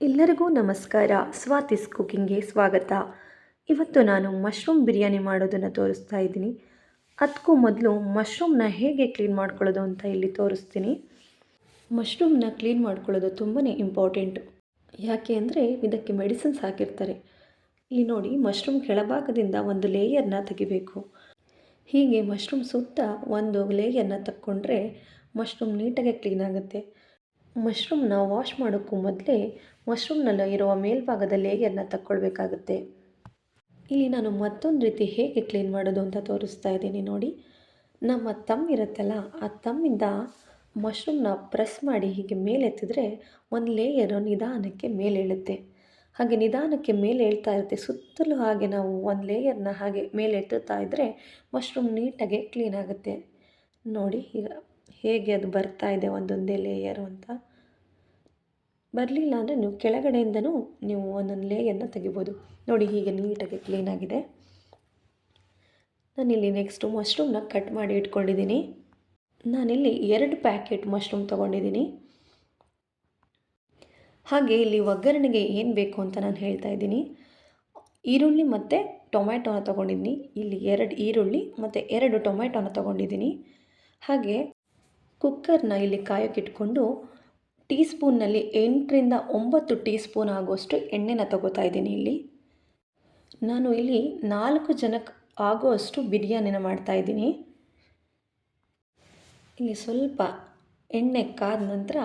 ಎಲ್ಲರಿಗೂ ನಮಸ್ಕಾರ. ಸ್ವಾತಿಸ್ ಕುಕಿಂಗ್ಗೆ ಸ್ವಾಗತ. ಇವತ್ತು ನಾನು ಮಶ್ರೂಮ್ ಬಿರಿಯಾನಿ ಮಾಡೋದನ್ನು ತೋರಿಸ್ತಾ ಇದ್ದೀನಿ. ಅದಕ್ಕೂ ಮೊದಲು ಮಶ್ರೂಮ್ನ ಹೇಗೆ ಕ್ಲೀನ್ ಮಾಡ್ಕೊಳ್ಳೋದು ಅಂತ ಇಲ್ಲಿ ತೋರಿಸ್ತೀನಿ. ಮಶ್ರೂಮ್ನ ಕ್ಲೀನ್ ಮಾಡ್ಕೊಳ್ಳೋದು ತುಂಬಾ ಇಂಪಾರ್ಟೆಂಟು. ಯಾಕೆ ಅಂದರೆ ಇದಕ್ಕೆ ಮೆಡಿಸಿನ್ಸ್ ಹಾಕಿರ್ತಾರೆ. ಇಲ್ಲಿ ನೋಡಿ, ಮಶ್ರೂಮ್ ಕೆಳಭಾಗದಿಂದ ಒಂದು ಲೇಯರ್ನ ತೆಗಿಬೇಕು. ಹೀಗೆ ಮಶ್ರೂಮ್ ಸುತ್ತ ಒಂದು ಲೇಯರ್ನ ತಕ್ಕೊಂಡ್ರೆ ಮಶ್ರೂಮ್ ನೀಟಾಗಿ ಕ್ಲೀನ್ ಆಗುತ್ತೆ. ಮಶ್ರೂಮ್ನ ವಾಶ್ ಮಾಡೋಕ್ಕೂ ಮೊದಲೇ ಮಶ್ರೂಮ್ನಲ್ಲಿ ಇರುವ ಮೇಲ್ಭಾಗದ ಲೇಯರ್ನ ತಕ್ಕೊಳ್ಬೇಕಾಗುತ್ತೆ. ಇಲ್ಲಿ ನಾನು ಮತ್ತೊಂದು ರೀತಿ ಹೇಗೆ ಕ್ಲೀನ್ ಮಾಡೋದು ಅಂತ ತೋರಿಸ್ತಾ ಇದ್ದೀನಿ ನೋಡಿ. ನಮ್ಮ ಇರುತ್ತಲ್ಲ, ಆ ತಮ್ಮಿಂದ ಮಶ್ರೂಮ್ನ ಪ್ರೆಸ್ ಮಾಡಿ ಹೀಗೆ ಮೇಲೆತ್ತಿದ್ರೆ ಒಂದು ಲೇಯರು ನಿಧಾನಕ್ಕೆ ಮೇಲೇಳುತ್ತೆ. ಹಾಗೆ ನಿಧಾನಕ್ಕೆ ಮೇಲೆ ಏಳ್ತಾ ಇರುತ್ತೆ. ಸುತ್ತಲೂ ಹಾಗೆ ನಾವು ಒಂದು ಲೇಯರ್ನ ಹಾಗೆ ಮೇಲೆ ಎತ್ತುತ್ತಾ ಇದ್ದರೆ ಮಶ್ರೂಮ್ ನೀಟಾಗಿ ಕ್ಲೀನ್ ಆಗುತ್ತೆ. ನೋಡಿ ಈಗ ಹೇಗೆ ಅದು ಬರ್ತಾ ಇದೆ ಒಂದೊಂದೇ ಲೇಯರು ಅಂತ. ಬರಲಿಲ್ಲ ಅಂದರೆ ನೀವು ಕೆಳಗಡೆಯಿಂದನೂ ನೀವು ಒಂದೊಂದು ಲೇಯರ್ನ ತೆಗಿಬೋದು. ನೋಡಿ, ಹೀಗೆ ನೀಟಾಗಿ ಕ್ಲೀನಾಗಿದೆ. ನಾನಿಲ್ಲಿ ನೆಕ್ಸ್ಟು ಮಶ್ರೂಮ್ನ ಕಟ್ ಮಾಡಿ ಇಟ್ಕೊಂಡಿದ್ದೀನಿ. ನಾನಿಲ್ಲಿ 2 ಪ್ಯಾಕೆಟ್ ಮಶ್ರೂಮ್ ತೊಗೊಂಡಿದ್ದೀನಿ. ಹಾಗೆ ಇಲ್ಲಿ ಒಗ್ಗರಣೆಗೆ ಏನು ಬೇಕು ಅಂತ ನಾನು ಹೇಳ್ತಾ ಇದ್ದೀನಿ. ಈರುಳ್ಳಿ ಮತ್ತು ಟೊಮ್ಯಾಟೋನ ತೊಗೊಂಡಿದ್ದೀನಿ. ಇಲ್ಲಿ 2 ಈರುಳ್ಳಿ ಮತ್ತು 2 ಟೊಮ್ಯಾಟೋನ ತೊಗೊಂಡಿದ್ದೀನಿ. ಹಾಗೆ ಕುಕ್ಕರ್ನ ಇಲ್ಲಿ ಕಾಯೋಕ್ಕಿಟ್ಕೊಂಡು ಟೀ ಸ್ಪೂನ್ನಲ್ಲಿ 8ರಿಂದ 9 ಟೀ ಸ್ಪೂನ್ ಆಗುವಷ್ಟು ಎಣ್ಣೆನ ತೊಗೋತಾ ಇದ್ದೀನಿ. ನಾನು ಇಲ್ಲಿ 4 ಜನಕ್ಕೆ ಆಗುವಷ್ಟು ಬಿರಿಯಾನಿನ ಮಾಡ್ತಾಯಿದ್ದೀನಿ. ಇಲ್ಲಿ ಸ್ವಲ್ಪ ಎಣ್ಣೆ ಕಾದ ನಂತರ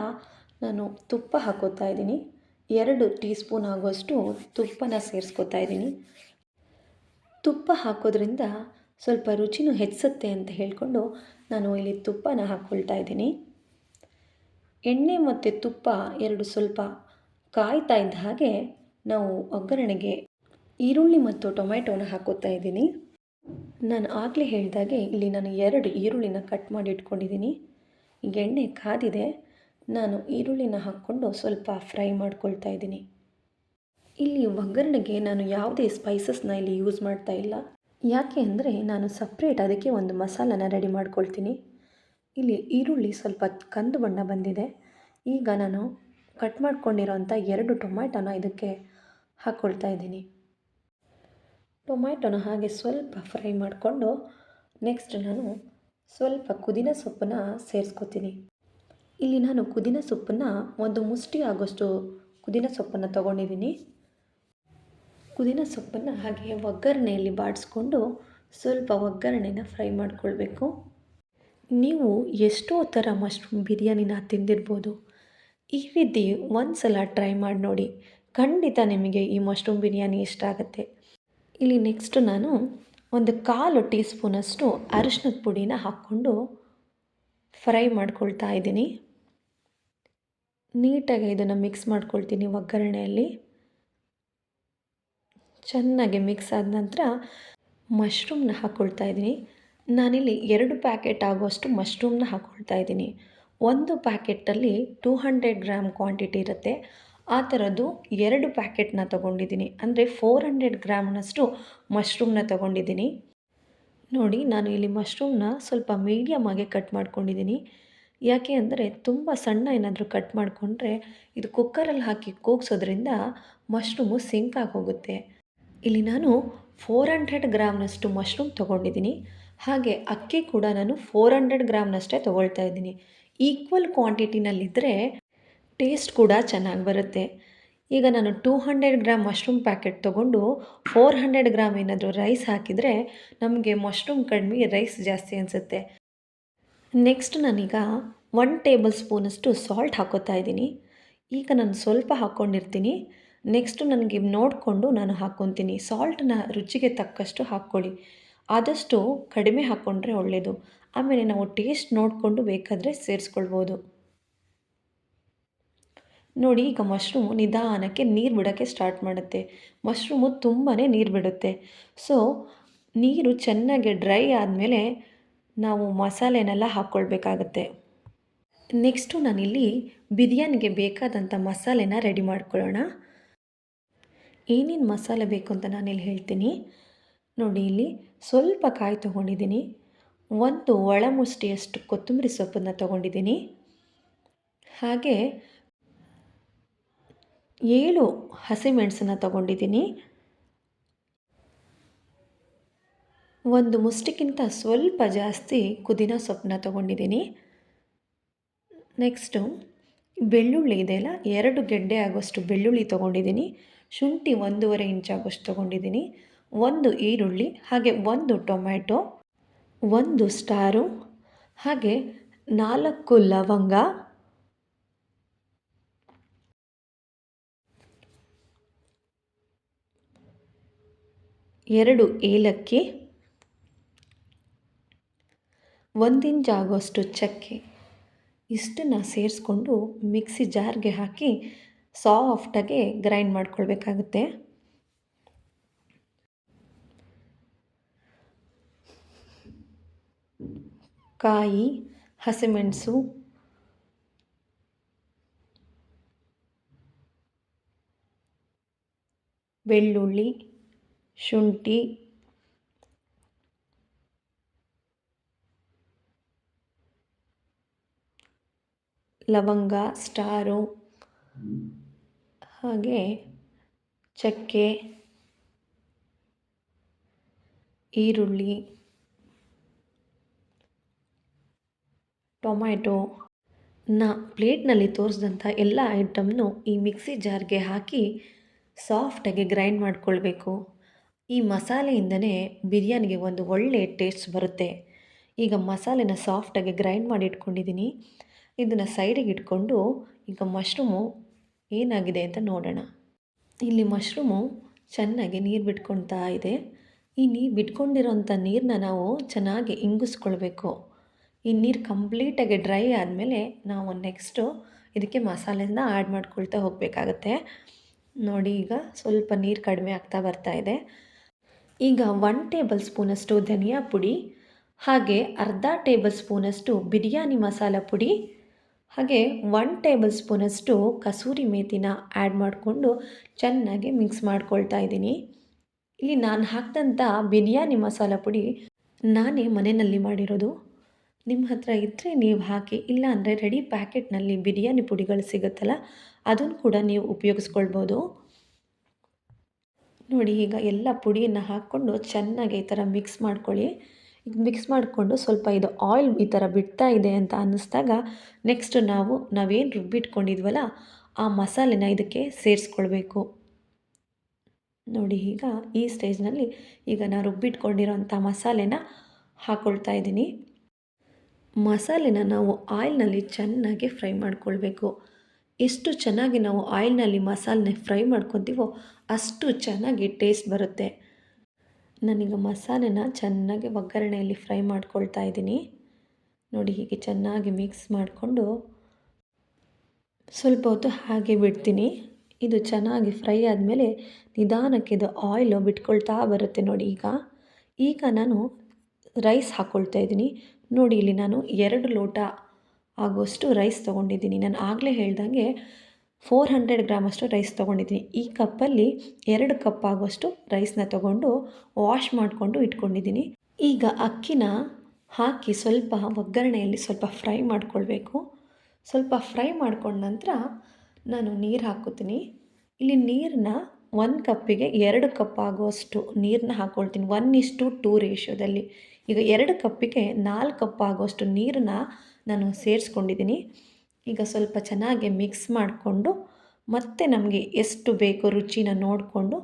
ನಾನು ತುಪ್ಪ ಹಾಕೋತಾ ಇದ್ದೀನಿ. 2 ಟೀ ಸ್ಪೂನ್ ಆಗುವಷ್ಟು ತುಪ್ಪನ ಸೇರಿಸ್ಕೋತಾ ಇದ್ದೀನಿ. ತುಪ್ಪ ಹಾಕೋದ್ರಿಂದ ಸ್ವಲ್ಪ ರುಚಿನೂ ಹೆಚ್ಚುತ್ತೆ ಅಂತ ಹೇಳಿಕೊಂಡು ನಾನು ಇಲ್ಲಿ ತುಪ್ಪನ ಹಾಕ್ಕೊಳ್ತಾ ಇದ್ದೀನಿ. ಎಣ್ಣೆ ಮತ್ತು ತುಪ್ಪ ಎರಡು ಸ್ವಲ್ಪ ಕಾಯ್ತಾ ಇದ್ದ ಹಾಗೆ ನಾವು ಒಗ್ಗರಣೆಗೆ ಈರುಳ್ಳಿ ಮತ್ತು ಟೊಮ್ಯಾಟೋನ ಹಾಕೋತಾ ಇದ್ದೀನಿ. ನಾನು ಆಗಲೇ ಹೇಳಿದಾಗೆ ಇಲ್ಲಿ ನಾನು 2 ಈರುಳ್ಳಿನ ಕಟ್ ಮಾಡಿ ಇಟ್ಕೊಂಡಿದ್ದೀನಿ. ಈಗ ಎಣ್ಣೆ ಕಾದಿದೆ. ನಾನು ಈರುಳ್ಳಿನ ಹಾಕ್ಕೊಂಡು ಸ್ವಲ್ಪ ಫ್ರೈ ಮಾಡ್ಕೊಳ್ತಾ ಇದ್ದೀನಿ. ಇಲ್ಲಿ ಒಗ್ಗರಣೆಗೆ ನಾನು ಯಾವುದೇ ಸ್ಪೈಸಸ್ನ ಇಲ್ಲಿ ಯೂಸ್ ಮಾಡ್ತಾ ಇಲ್ಲ. ಯಾಕೆ ಅಂದರೆ ನಾನು ಸಪ್ರೇಟ್ ಅದಕ್ಕೆ ಒಂದು ಮಸಾಲನ ರೆಡಿ ಮಾಡ್ಕೊಳ್ತೀನಿ. ಇಲ್ಲಿ ಈರುಳ್ಳಿ ಸ್ವಲ್ಪ ಕಂದು ಬಣ್ಣ ಬಂದಿದೆ. ಈಗ ನಾನು ಕಟ್ ಮಾಡ್ಕೊಂಡಿರೋಂಥ 2 ಟೊಮ್ಯಾಟೋನ ಇದಕ್ಕೆ ಹಾಕ್ಕೊಳ್ತಾ ಇದ್ದೀನಿ. ಟೊಮ್ಯಾಟೋನ ಹಾಗೆ ಸ್ವಲ್ಪ ಫ್ರೈ ಮಾಡಿಕೊಂಡು ನೆಕ್ಸ್ಟ್ ನಾನು ಸ್ವಲ್ಪ ಪುದೀನ ಸೊಪ್ಪನ್ನ ಸೇರಿಸ್ಕೊತೀನಿ. ಇಲ್ಲಿ ನಾನು ಪುದೀನ ಸೊಪ್ಪನ್ನು ಒಂದು ಮುಷ್ಟಿ ಆಗೋಷ್ಟು ಪುದೀನ ಸೊಪ್ಪನ್ನು ತೊಗೊಂಡಿದ್ದೀನಿ. ಪುದೀನ ಸೊಪ್ಪನ್ನು ಹಾಗೆ ಒಗ್ಗರಣೆಯಲ್ಲಿ ಬಾಡಿಸ್ಕೊಂಡು ಸ್ವಲ್ಪ ಒಗ್ಗರಣೆನ ಫ್ರೈ ಮಾಡಿಕೊಳ್ಬೇಕು. ನೀವು ಎಷ್ಟೋ ಥರ ಮಶ್ರೂಮ್ ಬಿರಿಯಾನಿನ ತಿಂದಿರ್ಬೋದು. ಈ ರೀತಿ ಒಂದು ಸಲ ಟ್ರೈ ಮಾಡಿ ನೋಡಿ. ಖಂಡಿತ ನಿಮಗೆ ಈ ಮಶ್ರೂಮ್ ಬಿರಿಯಾನಿ ಇಷ್ಟ ಆಗುತ್ತೆ. ಇಲ್ಲಿ ನೆಕ್ಸ್ಟ್ ನಾನು ಒಂದು 1/4 ಟೀ ಸ್ಪೂನಷ್ಟು ಅರಿಶಿನದ ಪುಡಿನ ಹಾಕ್ಕೊಂಡು ಫ್ರೈ ಮಾಡ್ಕೊಳ್ತಾ ಇದ್ದೀನಿ. ನೀಟಾಗಿ ಇದನ್ನು ಮಿಕ್ಸ್ ಮಾಡ್ಕೊಳ್ತೀನಿ ಒಗ್ಗರಣೆಯಲ್ಲಿ. ಚೆನ್ನಾಗಿ ಮಿಕ್ಸ್ ಆದ ನಂತರ ಮಶ್ರೂಮ್ನ ಹಾಕ್ಕೊಳ್ತಾ ಇದ್ದೀನಿ. ನಾನಿಲ್ಲಿ 2 ಪ್ಯಾಕೆಟ್ ಆಗುವಷ್ಟು ಮಶ್ರೂಮ್ನ ಹಾಕ್ಕೊಳ್ತಾ ಇದ್ದೀನಿ. ಒಂದು ಪ್ಯಾಕೆಟಲ್ಲಿ 200 ಗ್ರಾಮ್ ಕ್ವಾಂಟಿಟಿ ಇರುತ್ತೆ. ಆ ಥರದ್ದು 2 ಪ್ಯಾಕೆಟ್ನ ತೊಗೊಂಡಿದ್ದೀನಿ. ಅಂದರೆ 400 ಗ್ರಾಮ್ನಷ್ಟು ಮಶ್ರೂಮ್ನ ತೊಗೊಂಡಿದ್ದೀನಿ. ನೋಡಿ, ನಾನು ಇಲ್ಲಿ ಮಶ್ರೂಮ್ನ ಸ್ವಲ್ಪ ಮೀಡಿಯಮ್ ಆಗಿ ಕಟ್ ಮಾಡ್ಕೊಂಡಿದ್ದೀನಿ. ಯಾಕೆ ಅಂದರೆ ತುಂಬ ಸಣ್ಣ ಏನಾದರೂ ಕಟ್ ಮಾಡಿಕೊಂಡ್ರೆ ಇದು ಕುಕ್ಕರಲ್ಲಿ ಹಾಕಿ ಕೂಗ್ಸೋದ್ರಿಂದ ಮಶ್ರೂಮು ಸಿಂಕಾಗಿ ಹೋಗುತ್ತೆ. ಇಲ್ಲಿ ನಾನು 400 ಗ್ರಾಮ್ನಷ್ಟು ಮಶ್ರೂಮ್ ತೊಗೊಂಡಿದ್ದೀನಿ. ಹಾಗೆ ಅಕ್ಕಿ ಕೂಡ ನಾನು 400 ಗ್ರಾಮ್ನಷ್ಟೇ ತೊಗೊಳ್ತಾ ಇದ್ದೀನಿ. ಈಕ್ವಲ್ ಕ್ವಾಂಟಿಟಿನಲ್ಲಿದ್ದರೆ ಟೇಸ್ಟ್ ಕೂಡ ಚೆನ್ನಾಗಿ ಬರುತ್ತೆ. ಈಗ ನಾನು 200 ಗ್ರಾಮ್ ಮಶ್ರೂಮ್ ಪ್ಯಾಕೆಟ್ ತೊಗೊಂಡು 400 ಗ್ರಾಮ್ ಏನಾದರೂ ರೈಸ್ ಹಾಕಿದರೆ ನಮಗೆ ಮಶ್ರೂಮ್ ಕಡಿಮೆ, ರೈಸ್ ಜಾಸ್ತಿ ಅನಿಸುತ್ತೆ. ನೆಕ್ಸ್ಟ್ ನಾನೀಗ 1 ಟೇಬಲ್ ಸ್ಪೂನಷ್ಟು ಸಾಲ್ಟ್ ಹಾಕೋತಾ ಇದ್ದೀನಿ. ಈಗ ನಾನು ಸ್ವಲ್ಪ ಹಾಕ್ಕೊಂಡಿರ್ತೀನಿ. ನೆಕ್ಸ್ಟು ನನಗೆ ನೋಡಿಕೊಂಡು ನಾನು ಹಾಕ್ಕೊತೀನಿ. ಸಾಲ್ಟನ್ನ ರುಚಿಗೆ ತಕ್ಕಷ್ಟು ಹಾಕ್ಕೊಳ್ಳಿ. ಆದಷ್ಟು ಕಡಿಮೆ ಹಾಕ್ಕೊಂಡ್ರೆ ಒಳ್ಳೆಯದು. ಆಮೇಲೆ ನಾವು ಟೇಸ್ಟ್ ನೋಡಿಕೊಂಡು ಬೇಕಾದರೆ ಸೇರಿಸ್ಕೊಳ್ಬೋದು. ನೋಡಿ, ಈಗ ಮಶ್ರೂಮು ನಿಧಾನಕ್ಕೆ ನೀರು ಬಿಡೋಕ್ಕೆ ಸ್ಟಾರ್ಟ್ ಮಾಡುತ್ತೆ. ಮಶ್ರೂಮು ತುಂಬಾ ನೀರು ಬಿಡುತ್ತೆ. ಸೊ ನೀರು ಚೆನ್ನಾಗಿ ಡ್ರೈ ಆದಮೇಲೆ ನಾವು ಮಸಾಲೆನೆಲ್ಲ ಹಾಕ್ಕೊಳ್ಬೇಕಾಗತ್ತೆ. ನೆಕ್ಸ್ಟು ನಾನಿಲ್ಲಿ ಬಿರಿಯಾನಿಗೆ ಬೇಕಾದಂಥ ಮಸಾಲೆನ ರೆಡಿ ಮಾಡ್ಕೊಳ್ಳೋಣ. ಏನೇನು ಮಸಾಲೆ ಬೇಕು ಅಂತ ನಾನಿಲ್ಲಿ ಹೇಳ್ತೀನಿ. ನೋಡಿ, ಇಲ್ಲಿ ಸ್ವಲ್ಪ ಕಾಯಿ ತೊಗೊಂಡಿದ್ದೀನಿ. ಒಂದು ಒಳಮುಷ್ಟಿಯಷ್ಟು ಕೊತ್ತಂಬರಿ ಸೊಪ್ಪನ್ನು ತೊಗೊಂಡಿದ್ದೀನಿ. ಹಾಗೆ 7 ಹಸಿಮೆಣಸನ್ನ ತಗೊಂಡಿದ್ದೀನಿ. ಒಂದು ಮುಷ್ಟಿಗಿಂತ ಸ್ವಲ್ಪ ಜಾಸ್ತಿ ಪುದೀನ ಸೊಪ್ಪನ್ನ ತಗೊಂಡಿದ್ದೀನಿ. ನೆಕ್ಸ್ಟು ಬೆಳ್ಳುಳ್ಳಿ ಇದೆಯಲ್ಲ, 2 ಗೆಡ್ಡೆ ಆಗೋಷ್ಟು ಬೆಳ್ಳುಳ್ಳಿ ತೊಗೊಂಡಿದ್ದೀನಿ. ಶುಂಠಿ 1.5 ಇಂಚ್ ಆಗೋಷ್ಟು ತೊಗೊಂಡಿದ್ದೀನಿ. 1 ಈರುಳ್ಳಿ, ಹಾಗೆ 1 ಟೊಮ್ಯಾಟೊ, 1 ಸ್ಟಾರು, ಹಾಗೆ 4 ಲವಂಗ, 2 ಏಲಕ್ಕಿ, 1 ಇಂಚ್ ಆಗೋಷ್ಟು ಚಕ್ಕೆ. ಇಷ್ಟನ್ನು ಸೇರಿಸ್ಕೊಂಡು ಮಿಕ್ಸಿ ಜಾರ್ಗೆ ಹಾಕಿ ಸಾಫ್ಟಾಗಿ ಗ್ರೈಂಡ್ ಮಾಡ್ಕೊಳ್ಬೇಕಾಗುತ್ತೆ. ಕಾಯಿ, ಹಸಿಮೆಣಸು, ಬೆಳ್ಳುಳ್ಳಿ, ಶುಂಠಿ, ಲವಂಗ, ಸ್ಟಾರು, ಹಾಗೆ ಚಕ್ಕೆ, ಈರುಳ್ಳಿ, ಟೊಮ್ಯಾಟೊ ಪ್ಲೇಟ್ನಲ್ಲಿ ತೋರಿಸಿದಂಥ ಎಲ್ಲ ಐಟಮ್ನು ಈ ಮಿಕ್ಸಿ ಜಾರ್ಗೆ ಹಾಕಿ ಸಾಫ್ಟಾಗಿ ಗ್ರೈಂಡ್ ಮಾಡಿಕೊಳ್ಬೇಕು. ಈ ಮಸಾಲೆಯಿಂದನೇ ಬಿರಿಯಾನಿಗೆ ಒಂದು ಒಳ್ಳೆಯ ಟೇಸ್ಟ್ ಬರುತ್ತೆ. ಈಗ ಮಸಾಲೆನ ಸಾಫ್ಟಾಗಿ ಗ್ರೈಂಡ್ ಮಾಡಿ ಇಟ್ಕೊಂಡಿದ್ದೀನಿ. ಇದನ್ನು ಸೈಡಿಗೆ ಇಟ್ಕೊಂಡು ಈಗ ಮಶ್ರೂಮು ಏನಾಗಿದೆ ಅಂತ ನೋಡೋಣ. ಇಲ್ಲಿ ಮಶ್ರೂಮು ಚೆನ್ನಾಗಿ ನೀರು ಬಿಟ್ಕೊಳ್ತಾ ಇದೆ. ಈ ನೀರು ಬಿಟ್ಕೊಂಡಿರೋಂಥ ನೀರನ್ನ ನಾವು ಚೆನ್ನಾಗಿ ಇಂಗಿಸ್ಕೊಳ್ಬೇಕು. ಈ ನೀರು ಕಂಪ್ಲೀಟಾಗಿ ಡ್ರೈ ಆದಮೇಲೆ ನಾವು ನೆಕ್ಸ್ಟು ಇದಕ್ಕೆ ಮಸಾಲೆನ ಆ್ಯಡ್ ಮಾಡ್ಕೊಳ್ತಾ ಹೋಗಬೇಕಾಗತ್ತೆ. ನೋಡಿ, ಈಗ ಸ್ವಲ್ಪ ನೀರು ಕಡಿಮೆ ಆಗ್ತಾ ಬರ್ತಾ ಇದೆ. ಈಗ 1 ಟೇಬಲ್ ಸ್ಪೂನಷ್ಟು ಧನಿಯಾ ಪುಡಿ, ಹಾಗೆ ಅರ್ಧ ಟೇಬಲ್ ಸ್ಪೂನಷ್ಟು ಬಿರಿಯಾನಿ ಮಸಾಲ ಪುಡಿ, ಹಾಗೆ 1 ಟೇಬಲ್ ಸ್ಪೂನಷ್ಟು ಕಸೂರಿ ಮೇಥಿನ ಆ್ಯಡ್ ಮಾಡಿಕೊಂಡು ಚೆನ್ನಾಗಿ ಮಿಕ್ಸ್ ಮಾಡ್ಕೊಳ್ತಾ ಇದ್ದೀನಿ. ಇಲ್ಲಿ ನಾನು ಹಾಕಿದಂಥ ಬಿರಿಯಾನಿ ಮಸಾಲ ಪುಡಿ ನಾನೇ ಮನೆಯಲ್ಲಿ ಮಾಡಿರೋದು. ನಿಮ್ಮ ಹತ್ರ ಇದ್ದರೆ ನೀವು ಹಾಕಿ, ಇಲ್ಲ ಅಂದರೆ ರೆಡಿ ಪ್ಯಾಕೆಟ್ನಲ್ಲಿ ಬಿರಿಯಾನಿ ಪುಡಿಗಳು ಸಿಗುತ್ತಲ್ಲ, ಅದನ್ನು ಕೂಡ ನೀವು ಉಪಯೋಗಿಸ್ಕೊಳ್ಬೋದು. ನೋಡಿ, ಈಗ ಎಲ್ಲ ಪುಡಿಯನ್ನು ಹಾಕ್ಕೊಂಡು ಚೆನ್ನಾಗಿ ಈ ಥರ ಮಿಕ್ಸ್ ಮಾಡ್ಕೊಳ್ಳಿ. ಈಗ ಮಿಕ್ಸ್ ಮಾಡಿಕೊಂಡು ಸ್ವಲ್ಪ ಇದು ಆಯಿಲ್ ಈ ಥರ ಬಿಡ್ತಾ ಇದೆ ಅಂತ ಅನ್ನಿಸ್ದಾಗ ನೆಕ್ಸ್ಟ್ ನಾವೇನು ರುಬ್ಬಿಟ್ಕೊಂಡಿದ್ವಲ್ಲ ಆ ಮಸಾಲೆನ ಇದಕ್ಕೆ ಸೇರಿಸ್ಕೊಳ್ಬೇಕು. ನೋಡಿ, ಈಗ ಈ ಸ್ಟೇಜ್ನಲ್ಲಿ ಈಗ ನಾನು ರುಬ್ಬಿಟ್ಕೊಂಡಿರೋಂಥ ಮಸಾಲೆನ ಹಾಕ್ಕೊಳ್ತಾ ಇದ್ದೀನಿ. ಮಸಾಲೆನ ನಾವು ಆಯಿಲ್ನಲ್ಲಿ ಚೆನ್ನಾಗಿ ಫ್ರೈ ಮಾಡ್ಕೊಳ್ಬೇಕು. ಎಷ್ಟು ಚೆನ್ನಾಗಿ ನಾವು ಆಯಿಲ್ನಲ್ಲಿ ಮಸಾಲೆನ ಫ್ರೈ ಮಾಡ್ಕೊತೀವೋ ಅಷ್ಟು ಚೆನ್ನಾಗಿ ಟೇಸ್ಟ್ ಬರುತ್ತೆ. ನಾನೀಗ ಮಸಾಲೆನ ಚೆನ್ನಾಗಿ ಒಗ್ಗರಣೆಯಲ್ಲಿ ಫ್ರೈ ಮಾಡ್ಕೊಳ್ತಾ ಇದ್ದೀನಿ. ನೋಡಿ, ಹೀಗೆ ಚೆನ್ನಾಗಿ ಮಿಕ್ಸ್ ಮಾಡಿಕೊಂಡು ಸ್ವಲ್ಪ ಹೊತ್ತು ಹಾಗೆ ಬಿಡ್ತೀನಿ. ಇದು ಚೆನ್ನಾಗಿ ಫ್ರೈ ಆದಮೇಲೆ ನಿಧಾನಕ್ಕೆ ಇದು ಆಯಿಲು ಬಿಟ್ಕೊಳ್ತಾ ಬರುತ್ತೆ. ನೋಡಿ, ಈಗ ನಾನು ರೈಸ್ ಹಾಕ್ಕೊಳ್ತಾ ಇದ್ದೀನಿ. ನೋಡಿ, ಇಲ್ಲಿ ನಾನು 2 ಲೋಟ ಆಗೋಷ್ಟು ರೈಸ್ ತೊಗೊಂಡಿದ್ದೀನಿ. ನಾನು ಆಗಲೇ ಹೇಳ್ದಂಗೆ 400 ಗ್ರಾಮಷ್ಟು ರೈಸ್ ತೊಗೊಂಡಿದ್ದೀನಿ. ಈ ಕಪ್ಪಲ್ಲಿ 2 ಕಪ್ ಆಗೋಷ್ಟು ರೈಸ್ನ ತೊಗೊಂಡು ವಾಶ್ ಮಾಡಿಕೊಂಡು ಇಟ್ಕೊಂಡಿದ್ದೀನಿ. ಈಗ ಅಕ್ಕಿನ ಹಾಕಿ ಸ್ವಲ್ಪ ಒಗ್ಗರಣೆಯಲ್ಲಿ ಸ್ವಲ್ಪ ಫ್ರೈ ಮಾಡ್ಕೊಳ್ಬೇಕು. ಸ್ವಲ್ಪ ಫ್ರೈ ಮಾಡ್ಕೊಂಡ ನಂತರ ನಾನು ನೀರು ಹಾಕ್ಕೋತೀನಿ. ಇಲ್ಲಿ ನೀರನ್ನ 1 ಕಪ್ಪಿಗೆ 2 ಕಪ್ ಆಗುವಷ್ಟು ನೀರನ್ನ ಹಾಕ್ಕೊಳ್ತೀನಿ. 1:2 ರೇಷಿಯೋದಲ್ಲಿ. ಈಗ 2 ಕಪ್ಪಿಗೆ 4 ಕಪ್ ಆಗುವಷ್ಟು ನೀರನ್ನ ನಾನು ಸೇರಿಸ್ಕೊಂಡಿದ್ದೀನಿ. ಈಗ ಸ್ವಲ್ಪ ಚೆನ್ನಾಗಿ ಮಿಕ್ಸ್ ಮಾಡಿಕೊಂಡು ಮತ್ತೆ ನಮಗೆ ಎಷ್ಟು ಬೇಕೋ ರುಚಿನ ನೋಡಿಕೊಂಡು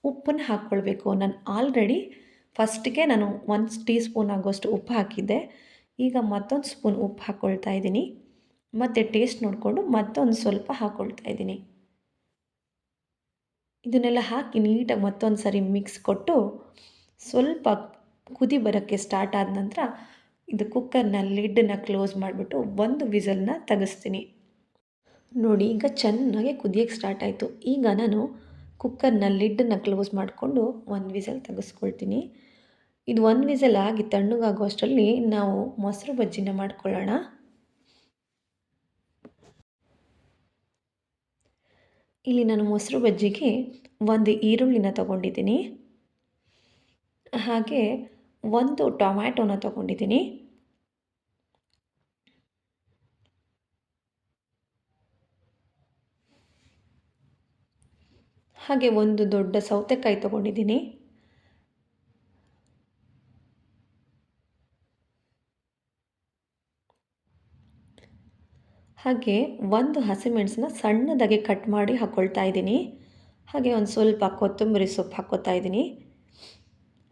ಉಪ್ಪನ್ನು ಹಾಕ್ಕೊಳ್ಬೇಕು. ನಾನು ಆಲ್ರೆಡಿ ಫಸ್ಟಿಗೆ ನಾನು 1 ಟೀ ಸ್ಪೂನ್ ಆಗುವಷ್ಟು ಉಪ್ಪು ಹಾಕಿದ್ದೆ. ಈಗ ಮತ್ತೊಂದು ಸ್ಪೂನ್ ಉಪ್ಪು ಹಾಕ್ಕೊಳ್ತಾ ಇದ್ದೀನಿ. ಮತ್ತು ಟೇಸ್ಟ್ ನೋಡಿಕೊಂಡು ಮತ್ತೊಂದು ಸ್ವಲ್ಪ ಹಾಕ್ಕೊಳ್ತಾ ಇದ್ದೀನಿ. ಇದನ್ನೆಲ್ಲ ಹಾಕಿ ನೀಟಾಗಿ ಮತ್ತೊಂದು ಸರಿ ಮಿಕ್ಸ್ ಕೊಟ್ಟು ಸ್ವಲ್ಪ ಕುದಿ ಬರೋಕ್ಕೆ ಸ್ಟಾರ್ಟ್ ಆದ ನಂತರ ಇದು ಕುಕ್ಕರ್ನ ಲಿಡ್ಡನ್ನ ಕ್ಲೋಸ್ ಮಾಡಿಬಿಟ್ಟು 1 ವಿಸಲ್ನ ತೆಗೆಸ್ತೀನಿ. ನೋಡಿ, ಈಗ ಚೆನ್ನಾಗಿ ಕುದಿಯೋಕ್ಕೆ ಸ್ಟಾರ್ಟ್ ಆಯಿತು. ಈಗ ನಾನು ಕುಕ್ಕರ್ನ ಲಿಡ್ಡನ್ನ ಕ್ಲೋಸ್ ಮಾಡಿಕೊಂಡು 1 ವಿಸಲ್ ತೆಗೆಸ್ಕೊಳ್ತೀನಿ. ಇದು 1 ವಿಸಲ್ ಆಗಿ ತಣ್ಣಗಾಗೋ ಅಷ್ಟರಲ್ಲಿ ನಾವು ಮೊಸರು ಬಜ್ಜಿನ ಮಾಡ್ಕೊಳ್ಳೋಣ. ಇಲ್ಲಿ ನಾನು ಮೊಸರು ಬಜ್ಜಿಗೆ 1 ಈರುಳ್ಳಿನ ತೊಗೊಂಡಿದ್ದೀನಿ, ಹಾಗೆ 1 ಟೊಮ್ಯಾಟೊನ ತೊಗೊಂಡಿದ್ದೀನಿ, ಹಾಗೆ ಒಂದು ದೊಡ್ಡ ಸೌತೆಕಾಯಿ ತೊಗೊಂಡಿದ್ದೀನಿ. ಹಾಗೆ ಒಂದು ಹಸಿಮೆಣಸನ್ನ ಸಣ್ಣದಾಗಿ ಕಟ್ ಮಾಡಿ ಹಾಕ್ಕೊಳ್ತಾ ಇದ್ದೀನಿ. ಹಾಗೆ ಒಂದು ಸ್ವಲ್ಪ ಕೊತ್ತಂಬರಿ ಸೊಪ್ಪು ಹಾಕ್ಕೊತಾ ಇದ್ದೀನಿ.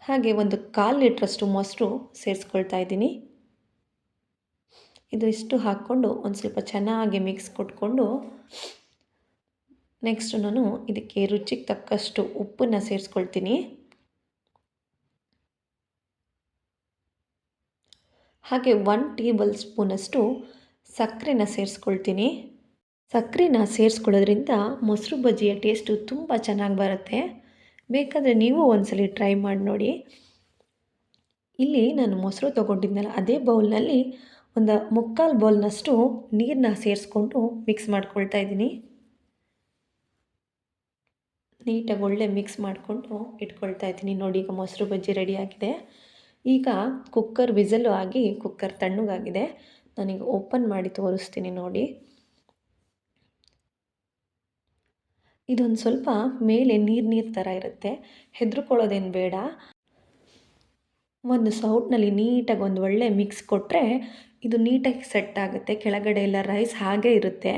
ಹಾಗೆ ಒಂದು 1/4 ಲೀಟ್ರಷ್ಟು ಮೊಸರು ಸೇರಿಸ್ಕೊಳ್ತಾ ಇದ್ದೀನಿ. ಇದು ಇಷ್ಟು ಹಾಕ್ಕೊಂಡು ಒಂದು ಸ್ವಲ್ಪ ಚೆನ್ನಾಗಿ ಮಿಕ್ಸ್ ಕೊಟ್ಕೊಂಡು ನೆಕ್ಸ್ಟ್ ನಾನು ಇದಕ್ಕೆ ರುಚಿಗೆ ತಕ್ಕಷ್ಟು ಉಪ್ಪನ್ನು ಸೇರಿಸ್ಕೊಳ್ತೀನಿ. ಹಾಗೆ 1 ಟೇಬಲ್ ಸ್ಪೂನಷ್ಟು ಸಕ್ಕರೆನ ಸೇರಿಸ್ಕೊಳ್ತೀನಿ. ಸಕ್ಕರೆನ ಸೇರಿಸ್ಕೊಳ್ಳೋದ್ರಿಂದ ಮೊಸರು ಬಜ್ಜಿಯ ಟೇಸ್ಟು ತುಂಬ ಚೆನ್ನಾಗಿ ಬರುತ್ತೆ. ಬೇಕಾದರೆ ನೀವು ಒಂದ್ಸಲಿ ಟ್ರೈ ಮಾಡಿ ನೋಡಿ. ಇಲ್ಲಿ ನಾನು ಮೊಸರು ತೊಗೊಂಡಿದ್ನಲ್ಲ ಅದೇ ಬೌಲ್ನಲ್ಲಿ ಒಂದು 3/4 ಬೌಲ್ನಷ್ಟು ನೀರನ್ನ ಸೇರಿಸ್ಕೊಂಡು ಮಿಕ್ಸ್ ಮಾಡ್ಕೊಳ್ತಾ ಇದ್ದೀನಿ. ನೀಟಾಗಿ ಒಳ್ಳೆ ಮಿಕ್ಸ್ ಮಾಡಿಕೊಂಡು ಇಟ್ಕೊಳ್ತಾ ಇದ್ದೀನಿ. ನೋಡಿ ಈಗ ಮೊಸರು ಬಜ್ಜಿ ರೆಡಿಯಾಗಿದೆ. ಈಗ ಕುಕ್ಕರ್ ವಿಸಲ್ಲು ಆಗಿ ಕುಕ್ಕರ್ ತಣ್ಣಗಾಗಿದೆ. ನಾನೀಗ ಓಪನ್ ಮಾಡಿ ತೋರಿಸ್ತೀನಿ ನೋಡಿ. ಇದೊಂದು ಸ್ವಲ್ಪ ಮೇಲೆ ನೀರು ಥರ ಇರುತ್ತೆ, ಹೆದರ್ಕೊಳ್ಳೋದೇನು ಬೇಡ. ಒಂದು ಸೌಟ್ನಲ್ಲಿ ನೀಟಾಗಿ ಒಂದು ಒಳ್ಳೆ ಮಿಕ್ಸ್ ಕೊಟ್ಟರೆ ಇದು ನೀಟಾಗಿ ಸೆಟ್ ಆಗುತ್ತೆ. ಕೆಳಗಡೆ ಎಲ್ಲ ರೈಸ್ ಹಾಗೇ ಇರುತ್ತೆ.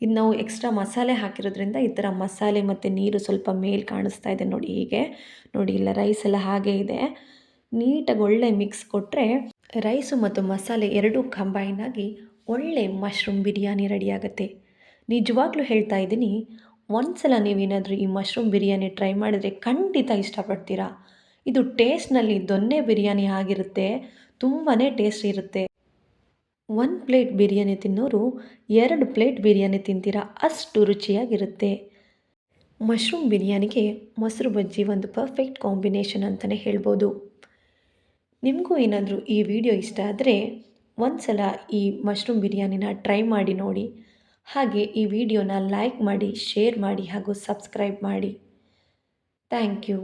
ಇದು ನಾವು ಎಕ್ಸ್ಟ್ರಾ ಮಸಾಲೆ ಹಾಕಿರೋದ್ರಿಂದ ಈ ಥರ ಮಸಾಲೆ ಮತ್ತು ನೀರು ಸ್ವಲ್ಪ ಮೇಲೆ ಕಾಣಿಸ್ತಾ ಇದೆ ನೋಡಿ. ಹೀಗೆ ನೋಡಿ, ಇಲ್ಲ ರೈಸ್ ಎಲ್ಲ ಹಾಗೇ ಇದೆ. ನೀಟಾಗಿ ಒಳ್ಳೆ ಮಿಕ್ಸ್ ಕೊಟ್ಟರೆ ರೈಸು ಮತ್ತು ಮಸಾಲೆ ಎರಡೂ ಕಂಬೈನ್ ಆಗಿ ಒಳ್ಳೆ ಮಶ್ರೂಮ್ ಬಿರಿಯಾನಿ ರೆಡಿಯಾಗುತ್ತೆ. ನಿಜವಾಗ್ಲೂ ಹೇಳ್ತಾ ಇದ್ದೀನಿ, ಒಂದ್ಸಲ ನೀವೇನಾದರೂ ಈ ಮಶ್ರೂಮ್ ಬಿರಿಯಾನಿ ಟ್ರೈ ಮಾಡಿದರೆ ಖಂಡಿತ ಇಷ್ಟಪಡ್ತೀರಾ. ಇದು ಟೇಸ್ಟ್ನಲ್ಲಿ ದೊನ್ನೆ ಬಿರಿಯಾನಿ ಆಗಿರುತ್ತೆ, ತುಂಬಾ ಟೇಸ್ಟ್ ಇರುತ್ತೆ. 1 ಪ್ಲೇಟ್ ಬಿರಿಯಾನಿ ತಿನ್ನೋರು 2 ಪ್ಲೇಟ್ ಬಿರಿಯಾನಿ ತಿಂತೀರಾ, ಅಷ್ಟು ರುಚಿಯಾಗಿರುತ್ತೆ. ಮಶ್ರೂಮ್ ಬಿರಿಯಾನಿಗೆ ಮೊಸರು ಬಜ್ಜಿ ಒಂದು ಪರ್ಫೆಕ್ಟ್ ಕಾಂಬಿನೇಷನ್ ಅಂತಲೇ ಹೇಳ್ಬೋದು. ನಿಮಗೂ ಏನಾದರೂ ಈ ವಿಡಿಯೋ ಇಷ್ಟ ಆದರೆ ಒಂದ್ಸಲ ಈ ಮಶ್ರೂಮ್ ಬಿರಿಯಾನಿನ ಟ್ರೈ ಮಾಡಿ ನೋಡಿ. ಹಾಗೆ ಈ ವಿಡಿಯೋನ ಲೈಕ್ ಮಾಡಿ, ಶೇರ್ ಮಾಡಿ ಹಾಗೂ ಸಬ್ಸ್ಕ್ರೈಬ್ ಮಾಡಿ. Thank you.